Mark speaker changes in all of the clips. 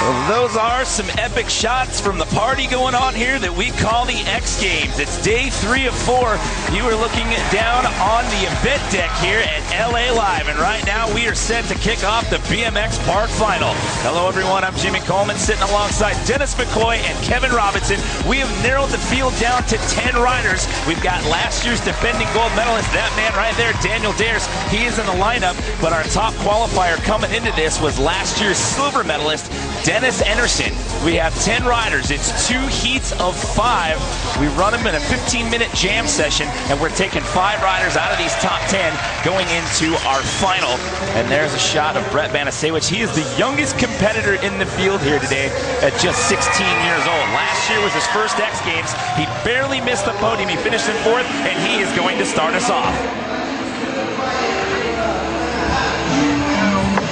Speaker 1: Well, those are some epic shots from the party going on here that we call the X Games. It's day 3 of 4. You are looking down on the event deck here at LA Live, and right now we are set to kick off the BMX Park Final. Hello everyone, I'm Jimmy Coleman sitting alongside Dennis McCoy and Kevin Robinson. We have narrowed the field down to 10 riders. We've got last year's defending gold medalist, that man right there, Daniel Dares. He is in the lineup, but our top qualifier coming into this was last year's silver medalist, Dennis Anderson. We have 10 riders. It's 2 heats of 5. We run them in a 15-minute jam session, and we're taking 5 riders out of these top 10 going into our final. And there's a shot of Brett Banasewicz. He is the youngest competitor in the field here today at just 16 years old. Last year was his first X Games. He barely missed the podium. He finished in 4th, and he is going to start us off.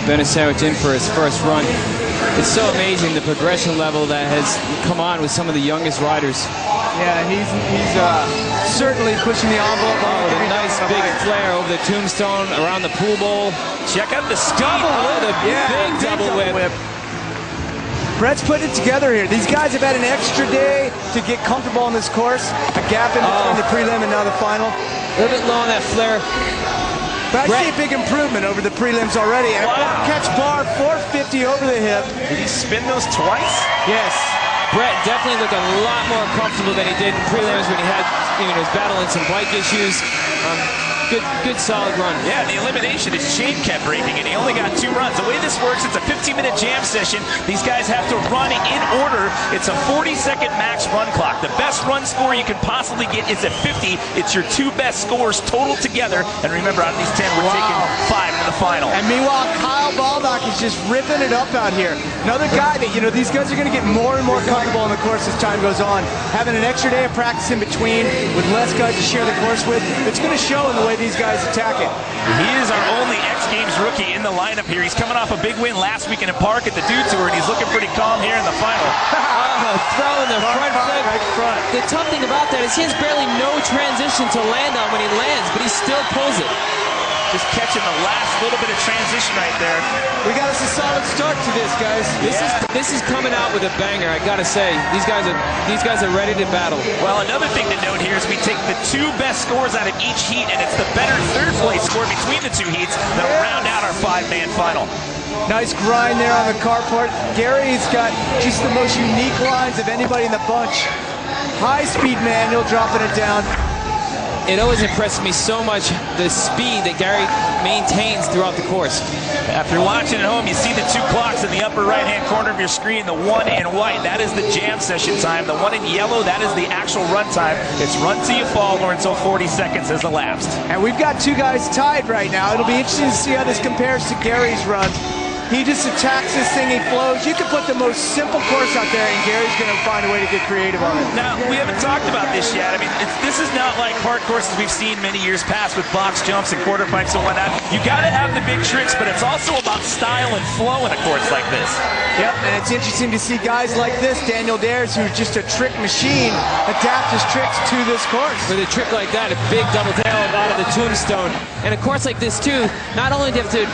Speaker 2: Banasewicz in for his first run. It's so amazing the progression level that has come on with some of the youngest riders.
Speaker 3: Yeah, he's certainly pushing the envelope.
Speaker 2: Oh, a nice big flare over the tombstone around the pool bowl.
Speaker 1: Check out the speed.
Speaker 2: Big double whip.
Speaker 3: Brett's putting it together here. These guys have had an extra day to get comfortable on this course. A gap in between the prelim and now the final.
Speaker 2: A little bit low on that flare.
Speaker 3: But I see a big improvement over the prelims already. And catch bar 450 over the hip.
Speaker 1: Did he spin those twice?
Speaker 2: Yes. Brett definitely looked a lot more comfortable than he did in prelims when he had, was battling some bike issues. Good solid run.
Speaker 1: Yeah, the elimination, his chain kept breaking, and he only got 2 runs. The way this works, it's a 15-minute jam session. These guys have to run in order. It's a 40-second max run clock. The best run score you can possibly get is at 50. It's your 2 best scores total together. And remember, out of these 10, we're taking 5 into the final.
Speaker 3: And meanwhile, Kyle Baldock is just ripping it up out here. Another guy that, these guys are going to get more and more comfortable on the course as time goes on. Having an extra day of practice in between with less guys to share the course with, it's going to show in the way these guys attack it.
Speaker 1: He is our only X Games rookie in the lineup here. He's coming off a big win last weekend in Park at the Dew Tour, and he's looking pretty calm here in the final.
Speaker 2: Throwing the front flip.
Speaker 3: Right front.
Speaker 2: The tough thing about that is he has barely no transition to land on when he lands, but he still pulls it.
Speaker 1: Just catching the last little bit of transition right there.
Speaker 3: We got us a solid start to this, guys.
Speaker 2: This is coming out with a banger, I gotta say. These guys are ready to battle.
Speaker 1: Well, another thing to note here is we take the 2 best scores out of each heat, and it's the better 3rd place score between the 2 heats that'll round out our 5-man final.
Speaker 3: Nice grind there on the carport. Gary's got just the most unique lines of anybody in the bunch. High-speed manual, dropping it down.
Speaker 2: It always impressed me so much, the speed that Gary maintains throughout the course.
Speaker 1: After watching at home, you see the 2 clocks in the upper right-hand corner of your screen. The 1 in white, that is the jam session time. The 1 in yellow, that is the actual run time. It's run till you fall or until 40 seconds has elapsed.
Speaker 3: And we've got 2 guys tied right now. It'll be interesting to see how this compares to Gary's run. He just attacks this thing, he flows. You can put the most simple course out there, and Gary's going to find a way to get creative on it.
Speaker 1: Now, we haven't talked about this yet. I mean, this is not like park courses we've seen many years past with box jumps and quarter pipes and whatnot. You got to have the big tricks, but it's also about style and flow in a course like this.
Speaker 3: Yep, and it's interesting to see guys like this, Daniel Dares, who's just a trick machine, adapt his tricks to this course.
Speaker 2: With a trick like that, a big double tail out of the tombstone. And a course like this, too, not only do you have to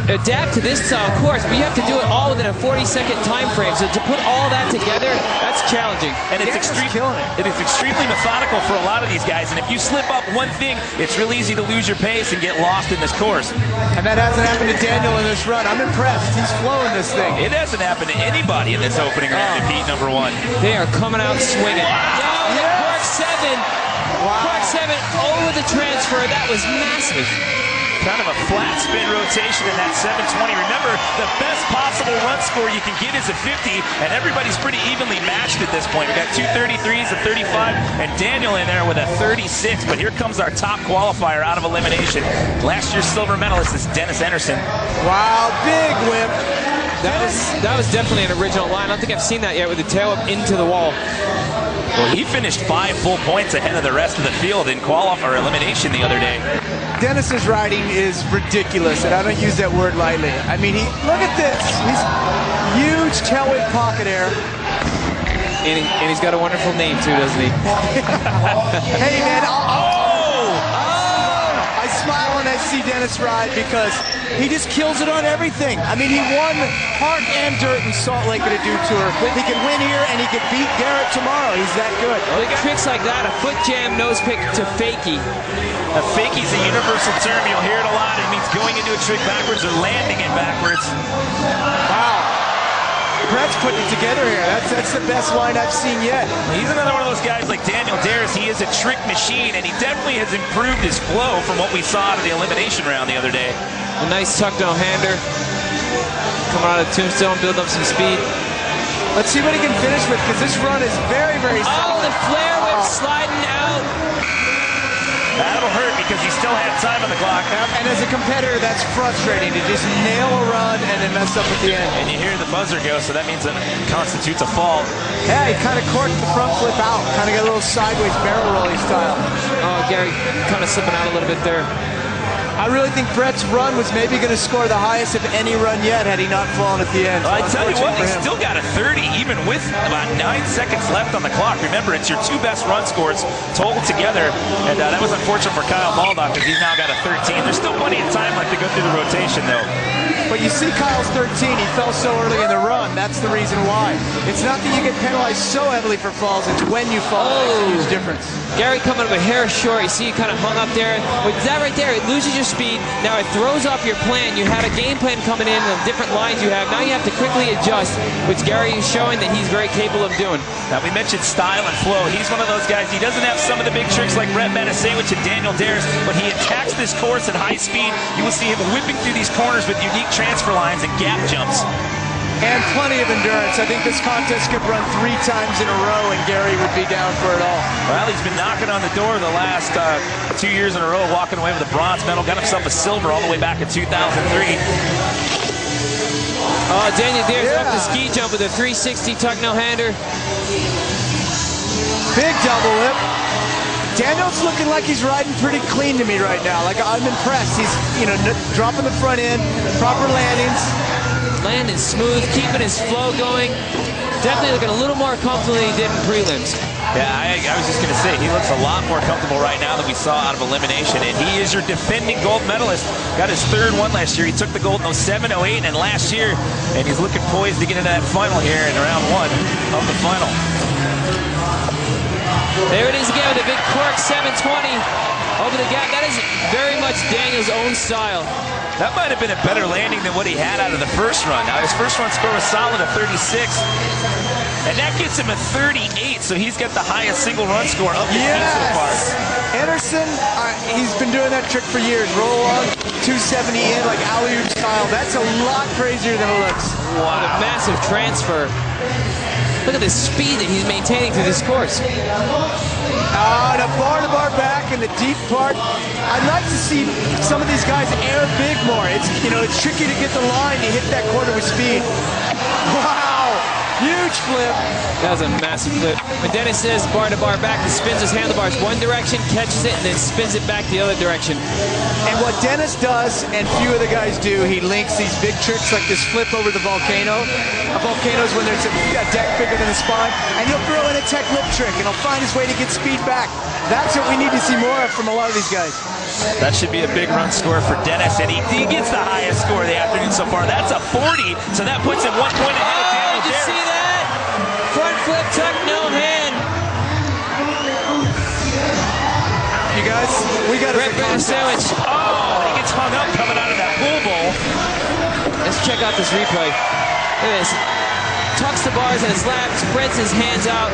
Speaker 2: adapt to this style course, but you have to do it all within a 40-second time frame. So to put all that together, that's challenging.
Speaker 1: And it's extremely methodical for a lot of these guys. And if you slip up one thing, it's real easy to lose your pace and get lost in this course.
Speaker 3: And that hasn't happened to Daniel in this run. I'm impressed. He's flowing this thing.
Speaker 1: It hasn't happened to anybody in this opening round of heat number 1.
Speaker 2: They are coming out swinging. Park 7.
Speaker 3: Wow.
Speaker 2: Park 7 over the transfer. That was massive.
Speaker 1: Kind of a flat spin rotation in that 720. Remember, the best possible run score you can get is a 50, and everybody's pretty evenly matched at this point. We got 2 33s, a 35, and Daniel in there with a 36. But here comes our top qualifier out of elimination. Last year's silver medalist is Dennis Anderson.
Speaker 3: Wow, big whip.
Speaker 2: That was definitely an original line. I don't think I've seen that yet with the tail up into the wall.
Speaker 1: Well, he finished 5 full points ahead of the rest of the field in qualifier or elimination the other day.
Speaker 3: Dennis's riding is ridiculous, and I don't use that word lightly. I mean, look at this. He's huge tail whip pocket air.
Speaker 2: And he's got a wonderful name too, doesn't he?
Speaker 3: Hey, man. I smile when I see Dennis ride because he just kills it on everything. I mean, he won Park and Dirt in Salt Lake at a Dude Tour. He can win here and he can beat Garrett tomorrow. He's that good.
Speaker 2: Big tricks like that, a foot jam nose pick to fakie.
Speaker 1: A fakie's a universal term. You'll hear it a lot. It means going into a trick backwards or landing it backwards.
Speaker 3: Wow. Brett's putting it together here. That's the best line I've seen yet.
Speaker 1: He's another one of those guys like Daniel Darris. He is a trick machine, and he definitely has improved his flow from what we saw out of the elimination round the other day.
Speaker 2: A nice tuck no hander. Coming out of Tombstone, building up some speed.
Speaker 3: Let's see what he can finish with, because this run is very, very
Speaker 2: solid. Oh, the flare whip sliding out.
Speaker 1: That'll hurt because he still had time on the clock.
Speaker 3: And as a competitor, that's frustrating to just nail a run and then mess up at the end.
Speaker 1: And you hear the buzzer go, so that means it constitutes a fall.
Speaker 3: Yeah, he kind of corked the front flip out. Kind of got a little sideways barrel rolling style.
Speaker 2: Oh, Gary kind of slipping out a little bit there.
Speaker 3: I really think Brett's run was maybe going to score the highest of any run yet had he not fallen at the end.
Speaker 1: Well, I tell you what, he still got a 30 even with about 9 seconds left on the clock. Remember, it's your 2 best run scores total together, and that was unfortunate for Kyle Baldock because he's now got a 13. There's still plenty of time left to go through the rotation, though.
Speaker 3: But you see Kyle's 13, he fell so early in the run. That's the reason why. It's not that you get penalized so heavily for falls, it's when you fall. That's a huge difference.
Speaker 2: Gary coming up a hair short. You see, he kind of hung up there. With that right there, it loses your speed. Now it throws off your plan. You had a game plan coming in, the different lines you have. Now you have to quickly adjust, which Gary is showing that he's very capable of doing.
Speaker 1: Now we mentioned style and flow. He's one of those guys. He doesn't have some of the big tricks like Brett Metasewicz and Daniel Darris, but he attacks this course at high speed. You will see him whipping through these corners with unique transfer lines and gap jumps.
Speaker 3: And plenty of endurance. I think this contest could run 3 times in a row and Gary would be down for it all.
Speaker 1: Well, he's been knocking on the door the last 2 years in a row, walking away with a bronze medal. Got himself a silver all the way back in 2003.
Speaker 2: Oh, Daniel Darris up the ski jump with a 360 tuck no-hander.
Speaker 3: Big double lip. Daniel's looking like he's riding pretty clean to me right now. Like, I'm impressed. He's, dropping the front end, proper landings.
Speaker 2: Landing smooth, keeping his flow going. Definitely looking a little more comfortable than he did in prelims.
Speaker 1: Yeah, I was just going to say, he looks a lot more comfortable right now than we saw out of elimination, and he is your defending gold medalist. Got his 3rd one last year. He took the gold in 07, 08, and last year, and he's looking poised to get into that final here in round 1 of the final.
Speaker 2: There it is again with a big cork 720 over the gap. That is very much Daniel's own style.
Speaker 1: That might have been a better landing than what he had out of the first run. Now, his first run score was solid at 36, and that gets him a 38, so he's got the highest single run score of the team so far.
Speaker 3: Anderson, he's been doing that trick for years. Roll on, 270 in, like alley-oop style. That's a lot crazier than it looks.
Speaker 2: Wow. What a massive transfer. Look at the speed that he's maintaining through this course.
Speaker 3: And a bar-to-bar back in the deep part. I'd like to see some of these guys air big more. It's tricky to get the line to hit that quarter with speed. Wow, huge flip.
Speaker 2: That was a massive flip. When Dennis says bar-to-bar back, he spins his handlebars one direction, catches it, and then spins it back the other direction.
Speaker 3: And what Dennis does, and few of the guys do, he links these big tricks like this flip over the volcano. A volcano is when there's a deck bigger than the spine, and he'll throw in a tech lip trick, and he'll find his way to get speed back. That's what we need to see more of from a lot of these guys.
Speaker 1: That should be a big run score for Dennis, and he gets the highest score of the afternoon so far. That's a 40, so that puts him 1 point ahead of Daniel
Speaker 2: Darris. Did you see that? Front flip tuck, no hand.
Speaker 3: You guys, we got
Speaker 2: a sandwich.
Speaker 1: Oh, he gets hung up coming out of that pool bowl.
Speaker 2: Let's check out this replay. Look at this. Tucks the bars in his lap, spreads his hands out.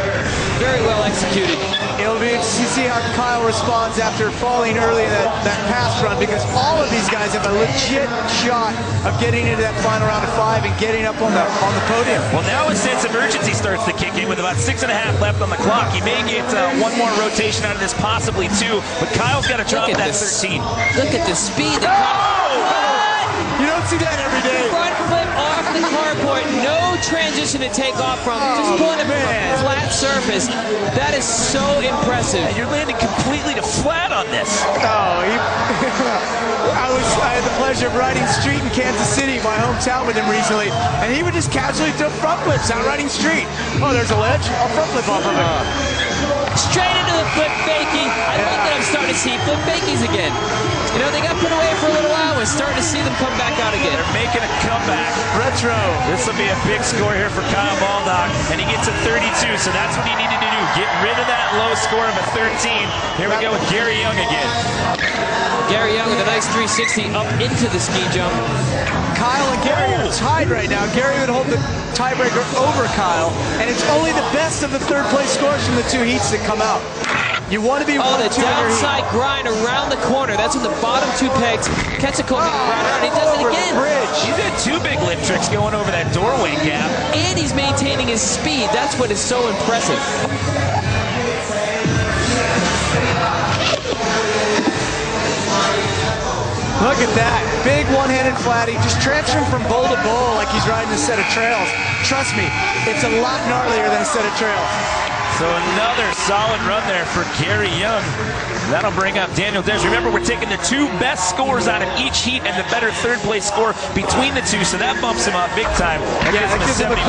Speaker 2: Very well executed.
Speaker 3: It'll be interesting to see how Kyle responds after falling early in that pass run, because all of these guys have a legit shot of getting into that final round of 5 and getting up on the podium.
Speaker 1: Well, now a sense of urgency starts to kick in with about 6.5 left on the clock. He may get 1 more rotation out of this, possibly 2, but Kyle's got to drop that 13.
Speaker 2: Look at the speed.
Speaker 3: You don't see that every day.
Speaker 2: Front flip off the carport. No transition to take off from. Just pulling it from a flat surface. That is so impressive.
Speaker 1: And you're landing completely to flat on this.
Speaker 3: Oh, I had the pleasure of riding street in Kansas City, my hometown, with him recently, and he would just casually throw front flips out riding street. Oh, there's a ledge. I'll front flip off of it.
Speaker 2: Straight into the flip fakie. I love that I'm starting to see flip fakies again. You know, they got put away for a little while. We're starting to see them come back out again.
Speaker 1: They're making a comeback. Retro. This will be a big score here for Kyle Baldock, and he gets a 32, so that's what he needed to do. Get rid of that low score of a 13. Here we go with Gary Young again.
Speaker 2: Gary Young with a nice 360 up into the ski jump.
Speaker 3: Kyle and Gary are tied right now. Gary would hold the tiebreaker over Kyle, and it's only the best of the third place scores from the two heats that come out. You want to be
Speaker 2: the
Speaker 3: 1-2
Speaker 2: downside grind around the corner. That's when the bottom two pegs catch a corner grind around. He does it again.
Speaker 1: He's had two big lip tricks going over that doorway gap.
Speaker 2: And he's maintaining his speed. That's what is so impressive.
Speaker 3: Look at that. Big one-handed flatty, just transferring from bowl to bowl like he's riding a set of trails. Trust me, it's a lot gnarlier than a set of trails.
Speaker 1: So another solid run there for Gary Young. That'll bring up Daniel Des. Remember, we're taking the two best scores out of each heat and the better third place score between the two, so that bumps him up big time. That gives him a 70.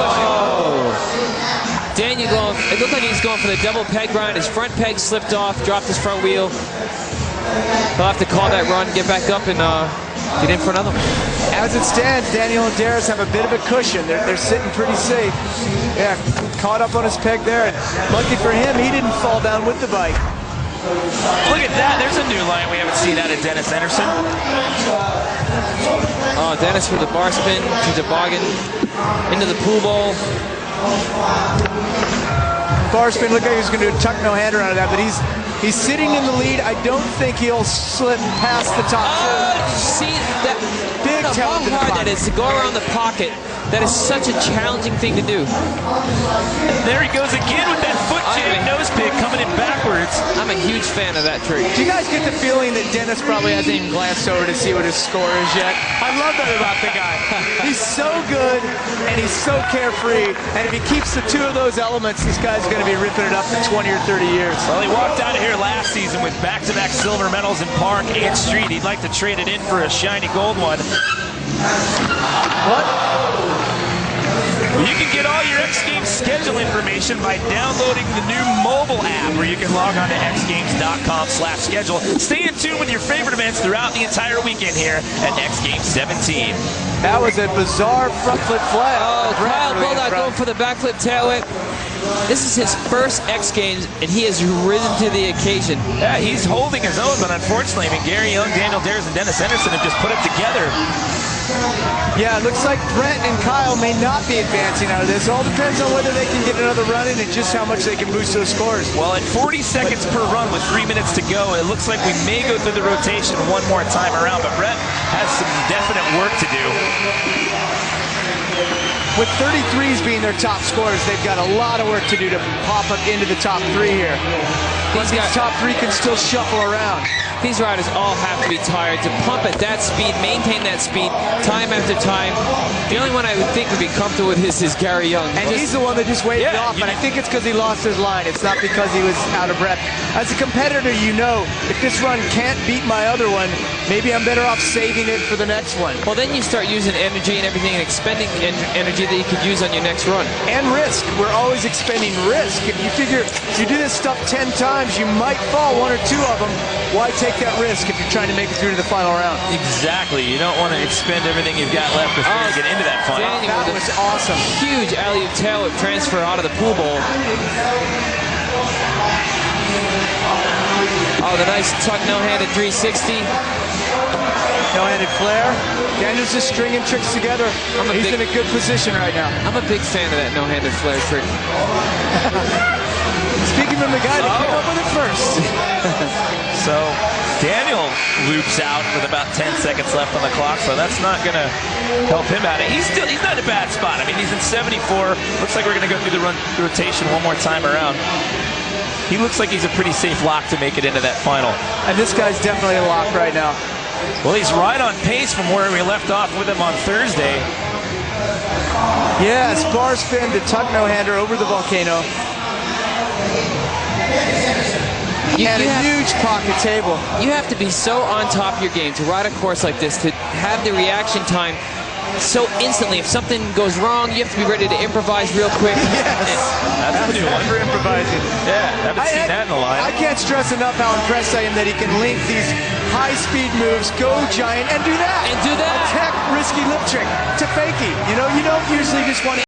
Speaker 2: Daniel going, it looked like he's going for the double peg grind. His front peg slipped off, dropped his front wheel. He'll have to call that run, get back up, and get in for another one.
Speaker 3: As it stands, Daniel and Darius have a bit of a cushion. They're sitting pretty safe. Yeah, caught up on his peg there. And lucky for him, he didn't fall down with the bike.
Speaker 1: Look at that. There's a new line we haven't seen out of Dennis Anderson.
Speaker 2: Oh, Dennis with the bar spin to toboggan into the pool bowl.
Speaker 3: Bar spin looked like he was going to do a tuck no-hander out of that, but he's sitting in the lead. I don't think he'll slip past the top two.
Speaker 2: See that?
Speaker 3: Big
Speaker 2: how hard that is to go around the pocket. That is such a challenging thing to do.
Speaker 1: And there he goes again with that foot jam nose pick coming in backwards.
Speaker 2: I'm a huge fan of that trick.
Speaker 3: Do you guys get the feeling that Dennis probably hasn't even glanced over to see what his score is yet? I love that about the guy. He's so good and he's so carefree. And if he keeps the two of those elements, this guy's going to be ripping it up for 20 or 30 years.
Speaker 1: Well, he walked out of here last season with back-to-back silver medals in Park and Street. He'd like to trade it in for a shiny gold one.
Speaker 3: What?
Speaker 1: Well, you can get all your X Games schedule information by downloading the new mobile app, where you can log on to xgames.com/schedule. Stay in tune with your favorite events throughout the entire weekend here at X Games 17.
Speaker 3: That was a bizarre front flip flat.
Speaker 2: Oh, Kyle Baldock going for the backflip tail whip. This is his first X Games, and he has risen to the occasion.
Speaker 1: Yeah, he's holding his own, but unfortunately, I mean, Gary Young, Daniel Dares, and Dennis Henderson have just put it together.
Speaker 3: Yeah, it looks like Brent and Kyle may not be advancing out of this. All depends on whether they can get another run in and just how much they can boost those scores.
Speaker 1: Well, at 40 seconds per run with 3 minutes to go, it looks like we may go through the rotation one more time around, but Brent has some definite work to do.
Speaker 3: With 33s being their top scores, they've got a lot of work to do to pop up into the top three here. These top three can still shuffle around.
Speaker 2: These riders all have to be tired to pump at that speed, maintain that speed, time after time. The only one I would think would be comfortable with this is Gary Young.
Speaker 3: And he's the one that just waved it off, and I think it's because he lost his line. It's not because he was out of breath. As a competitor, you know, if this run can't beat my other one, maybe I'm better off saving it for the next one.
Speaker 2: Well, then you start using energy and everything and expending energy that you could use on your next run.
Speaker 3: And risk. We're always expending risk. If you figure if you do this stuff 10 times, you might fall one or two of them. Why take that risk if you're trying to make it through to the final round?
Speaker 1: Exactly. You don't want to expend everything you've got left before you get into that final.
Speaker 3: That was awesome.
Speaker 2: Huge alley-oop tail whip transfer out of the pool bowl. Oh, the nice tuck no-handed 360.
Speaker 3: No-handed flare. Daniel's just stringing tricks together. He's in a good position right now.
Speaker 2: I'm a big fan of that no-handed flare trick.
Speaker 3: Speaking from the guy that came up with it first.
Speaker 1: So Daniel loops out with about 10 seconds left on the clock, so that's not going to help him out. He's not in a bad spot. I mean, he's in 74. Looks like we're going to go through the rotation one more time around. He looks like he's a pretty safe lock to make it into that final.
Speaker 3: And this guy's definitely a lock right now.
Speaker 1: Well, he's right on pace from where we left off with him on Thursday.
Speaker 3: Yes, bar spin to tuck no-hander over the volcano. And a huge pocket table.
Speaker 2: You have to be so on top of your game to ride a course like this, to have the reaction time so instantly. If something goes wrong, you have to be ready to improvise real quick.
Speaker 3: Yes.
Speaker 1: That's a new one.
Speaker 3: For improvising.
Speaker 1: Yeah, haven't seen that in a while.
Speaker 3: I can't stress enough how impressed I am that he can link these high-speed moves, go giant, and do that.
Speaker 2: And do that.
Speaker 3: A tech risky lip trick to fakie. You don't usually just want to